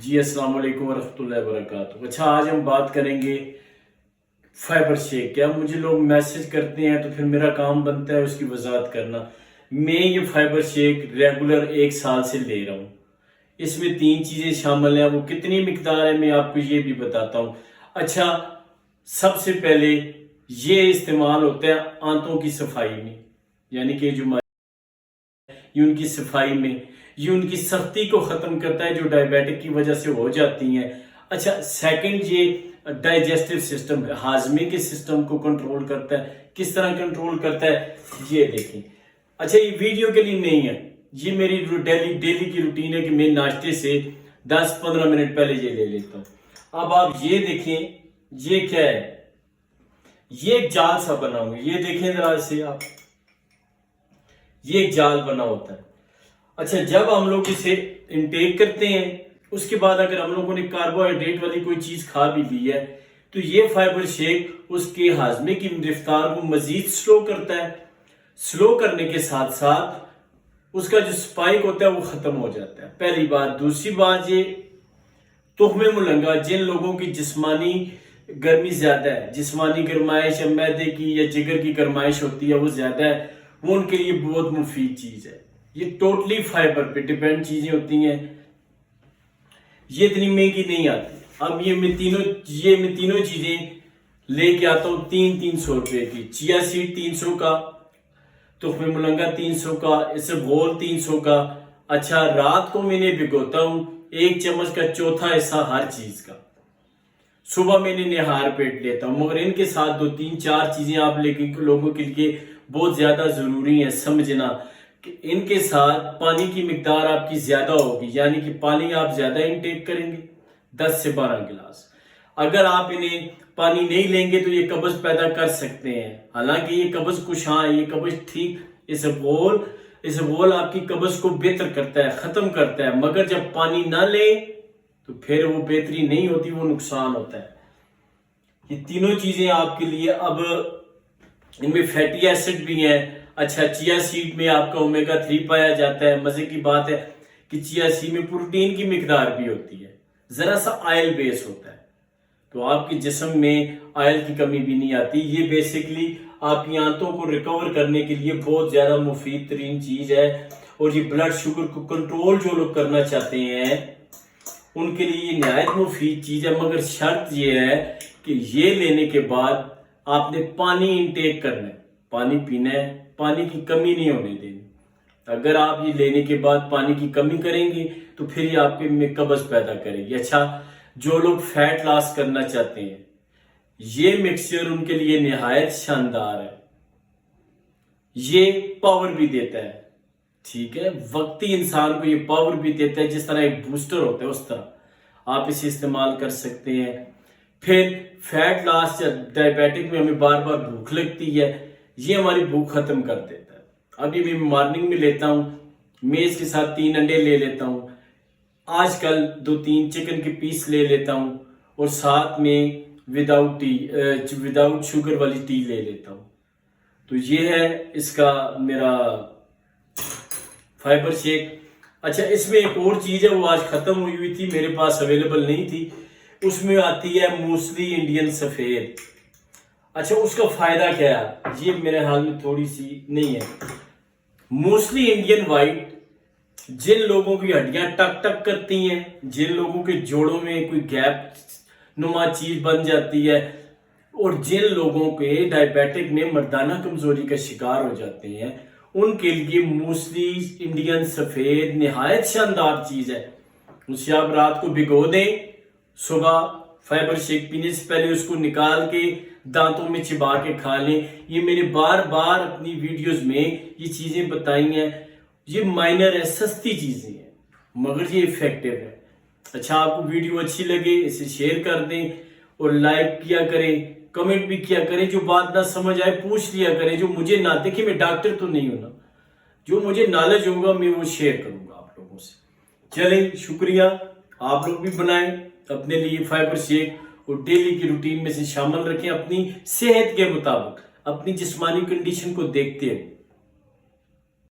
جی السلام علیکم ورحمۃ اللہ وبرکاتہ۔ اچھا آج ہم بات کریں گے فائبر شیک۔ کیا مجھے لوگ میسج کرتے ہیں تو پھر میرا کام بنتا ہے اس کی وضاحت کرنا۔ میں یہ فائبر شیک ریگولر 1 سال سے لے رہا ہوں۔ اس میں 3 چیزیں شامل ہیں، وہ کتنی مقدار ہے میں آپ کو یہ بھی بتاتا ہوں۔ اچھا سب سے پہلے یہ استعمال ہوتا ہے آنتوں کی صفائی میں، یعنی کہ جو یہ ان کی صفائی میں، یہ ان کی سختی کو ختم کرتا ہے جو ڈائبیٹک کی وجہ سے ہو جاتی ہیں۔ اچھا سیکنڈ یہ ڈائجسٹو سسٹم، ہاضمے کے سسٹم کو کنٹرول کرتا ہے۔ کس طرح کنٹرول کرتا ہے یہ دیکھیں۔ اچھا یہ ویڈیو کے لیے نہیں ہے، یہ میری ڈیلی کی روٹین ہے کہ میں ناشتے سے 10-15 منٹ پہلے یہ لے لیتا ہوں۔ اب آپ یہ دیکھیں یہ کیا ہے، یہ ایک جال سا بنا ہوا ہے، یہ دیکھیں ذرا سے آپ، یہ ایک جال بنا ہوتا ہے۔ اچھا جب ہم لوگ اسے انٹیک کرتے ہیں، اس کے بعد اگر ہم لوگوں نے کاربوہائیڈریٹ والی کوئی چیز کھا بھی لی ہے تو یہ فائبر شیک اس کے ہاضمے کی رفتار کو مزید سلو کرتا ہے۔ سلو کرنے کے ساتھ ساتھ اس کا جو سپائک ہوتا ہے وہ ختم ہو جاتا ہے، پہلی بات۔ دوسری بات یہ تخم ملنگا، جن لوگوں کی جسمانی گرمی زیادہ ہے، جسمانی گرمائش یا معدے کی یا جگر کی گرمائش ہوتی ہے وہ زیادہ ہے، وہ ان کے لیے بہت مفید چیز ہے۔ یہ ٹوٹلی فائبر پہ ڈیپینڈ چیزیں ہوتی ہیں، یہ اتنی مہنگی نہیں آتی۔ اب یہ میں تینوں چیزیں لے کے آتا ہوں 300 روپے کی۔ چیا سیڈ 300 کا، تخم ملنگا 300 کا، اسبغول 300 کا۔ اچھا رات کو میں نے بھگوتا ہوں 1 چمچ کا چوتھا حصہ ہر چیز کا، صبح میں نے نہار پیٹ لیتا ہوں۔ مگر ان کے ساتھ 2-3-4 چیزیں آپ لوگوں کے لیے بہت زیادہ ضروری ہے سمجھنا، کہ ان کے ساتھ پانی کی مقدار آپ کی زیادہ ہوگی، یعنی کہ پانی آپ زیادہ انٹیک کریں گے، 10 سے 12 گلاس۔ اگر آپ انہیں پانی نہیں لیں گے تو یہ قبض پیدا کر سکتے ہیں، حالانکہ یہ قبض کشاں ہے، یہ قبض ٹھیک، اسبغول آپ کی قبض کو بہتر کرتا ہے، ختم کرتا ہے، مگر جب پانی نہ لیں تو پھر وہ بہتری نہیں ہوتی، وہ نقصان ہوتا ہے۔ یہ تینوں چیزیں آپ کے لیے۔ اب ان میں فیٹی ایسڈ بھی ہیں۔ اچھا چیا سیڈ میں آپ کا اومیگا 3 پایا جاتا ہے۔ مزے کی بات ہے کہ چیا سیڈ میں پروٹین کی مقدار بھی ہوتی ہے، ذرا سا آئل بیس ہوتا ہے، تو آپ کے جسم میں آئل کی کمی بھی نہیں آتی۔ یہ بیسیکلی آپ کی آنتوں کو ریکور کرنے کے لیے بہت زیادہ مفید ترین چیز ہے، اور یہ بلڈ شوگر کو کنٹرول جو لوگ کرنا چاہتے ہیں ان کے لیے یہ نہایت مفید چیز ہے۔ مگر شرط یہ ہے کہ یہ لینے کے بعد آپ نے پانی انٹیک کرنا ہے، پانی پینا ہے، پانی کی کمی نہیں ہونے دینی۔ اگر آپ یہ لینے کے بعد پانی کی کمی کریں گے تو پھر یہ آپ کے میں قبض پیدا کرے گی۔ اچھا جو لوگ فیٹ لاس کرنا چاہتے ہیں یہ مکسچر ان کے لیے نہایت شاندار ہے، یہ پاور بھی دیتا ہے، ٹھیک ہے، وقتی انسان کو یہ پاور بھی دیتا ہے، جس طرح ایک بوسٹر ہوتا ہے اس طرح آپ اسے استعمال کر سکتے ہیں۔ پھر فیٹ لاس یا ڈائبیٹک میں ہمیں بار بار بھوک لگتی ہے، یہ ہماری بھوک ختم کر دیتا ہے۔ ابھی میں مارننگ میں لیتا ہوں، میں اس کے ساتھ 3 انڈے لے لیتا ہوں، آج کل 2-3 چکن کے پیس لے لیتا ہوں، اور ساتھ میں وداؤٹ شوگر والی ٹی لے لیتا ہوں۔ تو یہ ہے اس کا میرا فائبر شیک۔ اچھا اس میں ایک اور چیز ہے، وہ آج ختم ہوئی تھی، میرے پاس اویلیبل نہیں تھی، اس میں آتی ہے موسلی انڈین سفید۔ اچھا اس کا فائدہ کیا ہے، یہ میرے حال میں تھوڑی سی نہیں ہے۔ موسلی انڈین وائٹ، جن لوگوں کی ہڈیاں ٹک ٹک کرتی ہیں، جن لوگوں کے جوڑوں میں کوئی گیپ نما چیز بن جاتی ہے، اور جن لوگوں کے ڈائبیٹک میں مردانہ کمزوری کا شکار ہو جاتے ہیں، ان کے لیے موسلی انڈین سفید نہایت شاندار چیز ہے۔ اسے آپ رات کو بھگو دیں، صبح فائبر شیک پینے سے پہلے اس کو نکال کے دانتوں میں چبا کے کھا لیں۔ یہ میں نے بار بار اپنی ویڈیوز میں یہ چیزیں بتائی ہیں، یہ مائنر ہے، سستی چیزیں ہیں، مگر یہ افیکٹو ہے۔ اچھا آپ کو ویڈیو اچھی لگے اسے شیئر کر دیں، اور لائک کیا کریں، کمنٹ بھی کیا کریں، جو بات نہ سمجھ آئے پوچھ لیا کریں، جو مجھے نہ دیکھیں، میں ڈاکٹر تو نہیں ہوں نا، جو مجھے نالج ہوگا میں وہ شیئر کروں گا آپ لوگوں سے۔ چلیں شکریہ، آپ لوگ بھی بنائیں اپنے لیے فائبر شیک، اور ڈیلی کی روٹین میں سے شامل رکھیں، اپنی صحت کے مطابق، اپنی جسمانی کنڈیشن کو دیکھتے ہیں۔